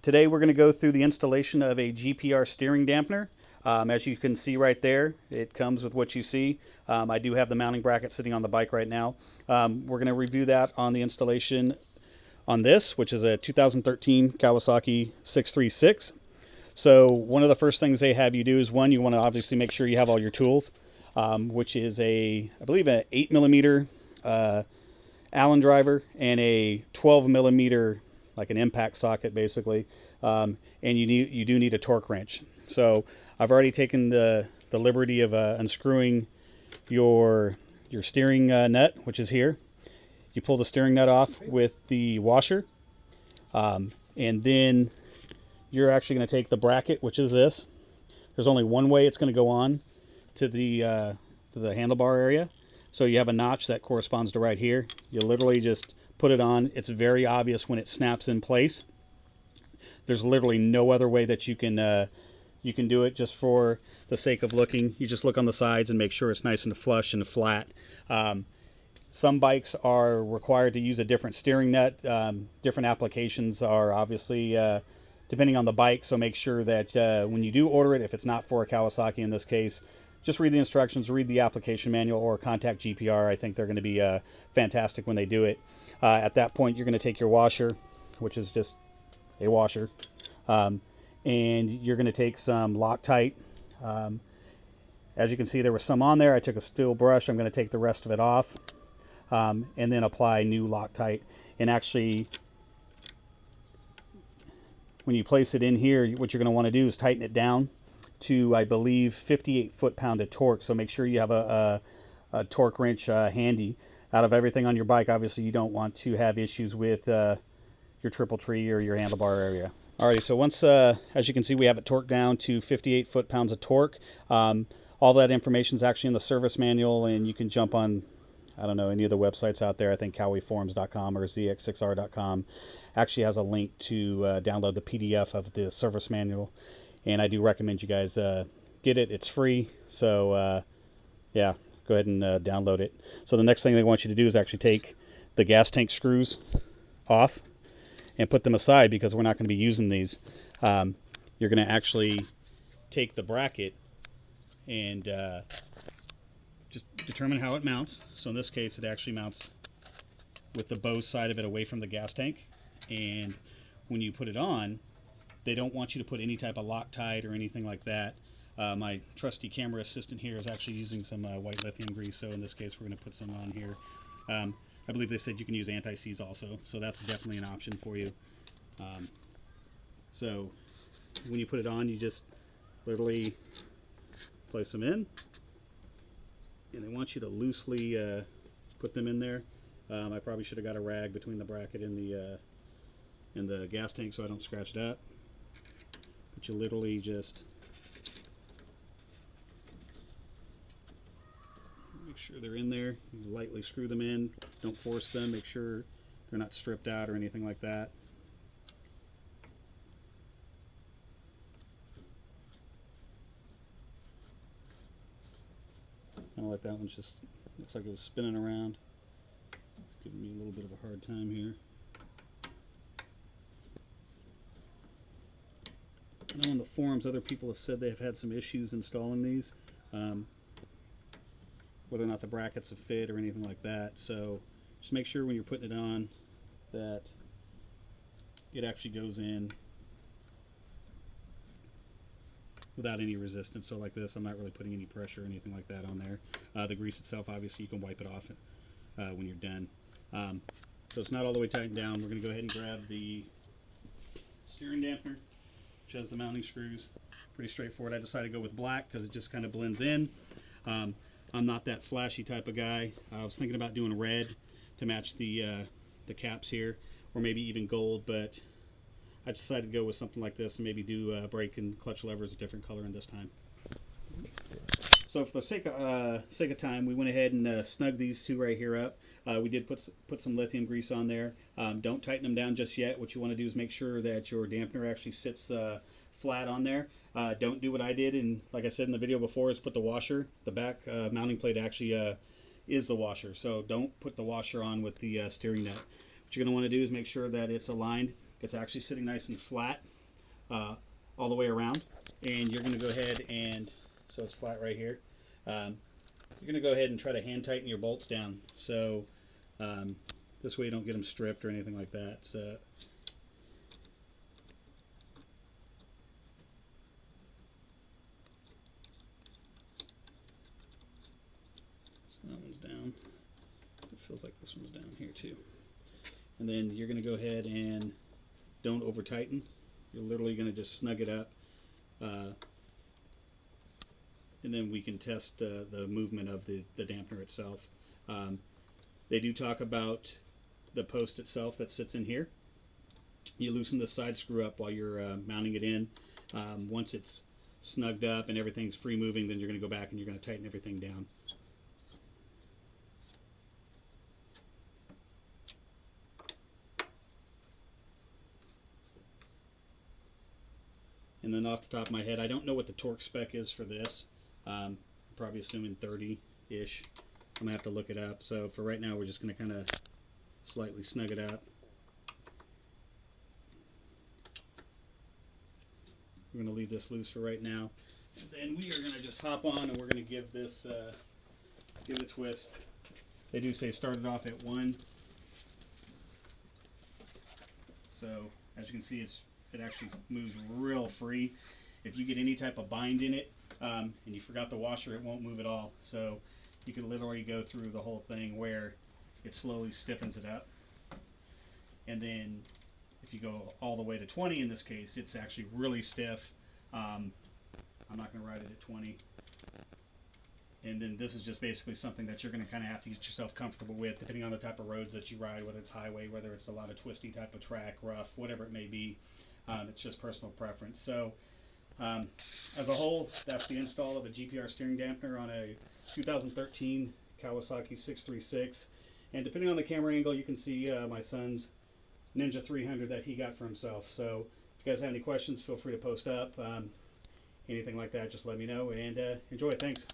Today we're going to go through the installation of a GPR steering dampener. As you can see right there, it comes with what you see. I do have the mounting bracket sitting on the bike right now. We're going to review that on the installation on this, which is a 2013 Kawasaki 636. So one of the first things they have you do is, one, you want to obviously make sure you have all your tools, which is I believe an 8mm Allen driver and a 12mm, like an impact socket basically, and you do need a torque wrench. So I've already taken the liberty of unscrewing your steering nut, which is here. You pull the steering nut off with the washer, and then you're actually going to take the bracket, which is this. There's only one way it's going to go on to the handlebar area. So you have a notch that corresponds to right here. You literally just put it on. It's very obvious when it snaps in place. There's literally no other way that you can do it. Just for the sake of looking, you just look on the sides and make sure it's nice and flush and flat. Some bikes are required to use a different steering nut. Different applications are obviously depending on the bike, so make sure that when you do order it, if it's not for a Kawasaki in this case, just read the instructions, read the application manual, or contact GPR. I think they're going to be fantastic when they do it. At that point, you're going to take your washer, which is just a washer, and you're going to take some Loctite. As you can see, there was some on there. I took a steel brush. I'm going to take the rest of it off, and then apply new Loctite. And actually, when you place it in here, what you're going to want to do is tighten it down to, I believe, 58 foot-pound of torque. So make sure you have a torque wrench handy. Out of everything on your bike, obviously you don't want to have issues with your triple tree or your handlebar area. Alrighty, so once, as you can see, we have it torqued down to 58 foot-pounds of torque. All that information is actually in the service manual, and you can jump on, I don't know, any of the websites out there. I think cowieforums.com or zx6r.com actually has a link to download the PDF of the service manual. And I do recommend you guys get it. It's free. So, yeah, go ahead and download it. So the next thing they want you to do is actually take the gas tank screws off and put them aside, because we're not going to be using these. You're going to actually take the bracket and just determine how it mounts. So in this case, it actually mounts with the Bose side of it away from the gas tank. And when you put it on, they don't want you to put any type of Loctite or anything like that. My trusty camera assistant here is actually using some white lithium grease, so in this case we're going to put some on here. I believe they said you can use anti-seize also, so that's definitely an option for you. So when you put it on, you just literally place them in, and they want you to loosely put them in there. I probably should have got a rag between the bracket and the gas tank so I don't scratch it up. But you literally just make sure they're in there. You lightly screw them in. Don't force them. Make sure they're not stripped out or anything like that. Kind of like that one just looks like it was spinning around. It's giving me a little bit of a hard time here. I know on the forums other people have said they have had some issues installing these, whether or not the brackets have fit or anything like that. So just make sure when you're putting it on that it actually goes in without any resistance. So like this, I'm not really putting any pressure or anything like that on there. The grease itself, obviously you can wipe it off when you're done. So it's not all the way tightened down. We're going to go ahead and grab the steering dampener, which has the mounting screws. Pretty straightforward. I decided to go with black because it just kind of blends in. I'm not that flashy type of guy. I was thinking about doing red to match the caps here, or maybe even gold, but I decided to go with something like this and maybe do brake and clutch levers a different color in this time. So for the sake of time, we went ahead and snugged these two right here up. We did put some lithium grease on there. Don't tighten them down just yet. What you want to do is make sure that your dampener actually sits flat on there. Don't do what I did, and like I said in the video before, is put the washer. The back mounting plate actually is the washer, so don't put the washer on with the steering nut. What you're going to want to do is make sure that it's aligned. It's actually sitting nice and flat all the way around, and you're going to go ahead and, so it's flat right here, you're going to go ahead and try to hand tighten your bolts down, so this way you don't get them stripped or anything like that. So that one's down. It feels like this one's down here too. And then you're going to go ahead and don't over tighten. You're literally going to just snug it up, and then we can test the movement of the dampener itself. They do talk about the post itself that sits in here. You loosen the side screw up while you're mounting it in. Once it's snugged up and everything's free moving, then you're going to go back and you're going to tighten everything down. And then off the top of my head, I don't know what the torque spec is for this. I'm probably assuming 30-ish. I'm going to have to look it up. So for right now, we're just going to kind of slightly snug it up. We're going to leave this loose for right now. And then we are going to just hop on and we're going to give this give it a twist. They do say start it off at 1. So as you can see, it actually moves real free. If you get any type of bind in it and you forgot the washer, it won't move at all. So you can literally go through the whole thing where it slowly stiffens it up. And then if you go all the way to 20 in this case, it's actually really stiff. I'm not going to ride it at 20. And then this is just basically something that you're going to kind of have to get yourself comfortable with, depending on the type of roads that you ride, whether it's highway, whether it's a lot of twisty type of track, rough, whatever it may be. It's just personal preference. So as a whole, that's the install of a GPR steering dampener on a 2013 Kawasaki 636. And depending on the camera angle, you can see my son's Ninja 300 that he got for himself. So if you guys have any questions, feel free to post up. Anything like that, just let me know, and enjoy. Thanks.